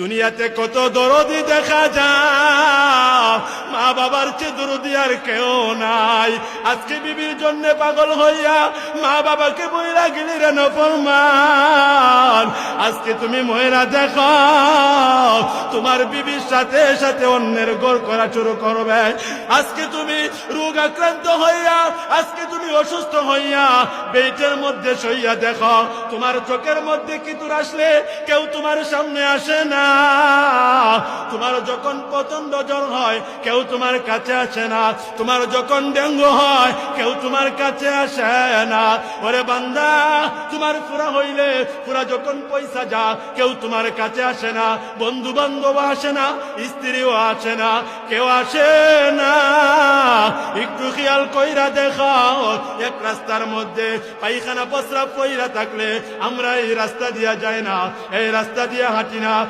দুনিয়াতে কত দরদি দেখা যায়, মা বাবার চেয়ে দরদি আর কেউ নাই। আজকে বিবির জন্য পাগল হইয়া মা বাবাকে বইরা গেলি রে নফরমান। আজকে তুমি মহিলা দেখো তোমার বিবির সাথে সাথে অন্যের গোল করা শুরু করবে। আজকে তুমি রোগ আক্রান্ত হইয়া, আজকে তুমি অসুস্থ হইয়া বেটের মধ্যে শইয়া দেখো, তোমার চোখের মধ্যে কিতুর আসলে কেউ তোমার সামনে আসে না। তোমার যখন প্রচন্ড জ্বর হয় কেউ তোমার কাছে আসে না। তোমার যখন ডেঙ্গু হয় কেউ তোমার কাছে আসে না। ওরে বান্দা, তোমার পুরা হইলে পুরা যখন পয়সা যা কেউ তোমার কাছে আসে না, বন্ধু বান্ধব আসে না, স্ত্রীও আসে না, কেউ আসে না। একটু খেয়াল কইরা দেখাও, এক রাস্তার মধ্যে পায়খানা প্রস্রাব কইরা থাকলে আমরা এই রাস্তা দিয়া যাই না, এই রাস্তা দিয়া হাঁটি না।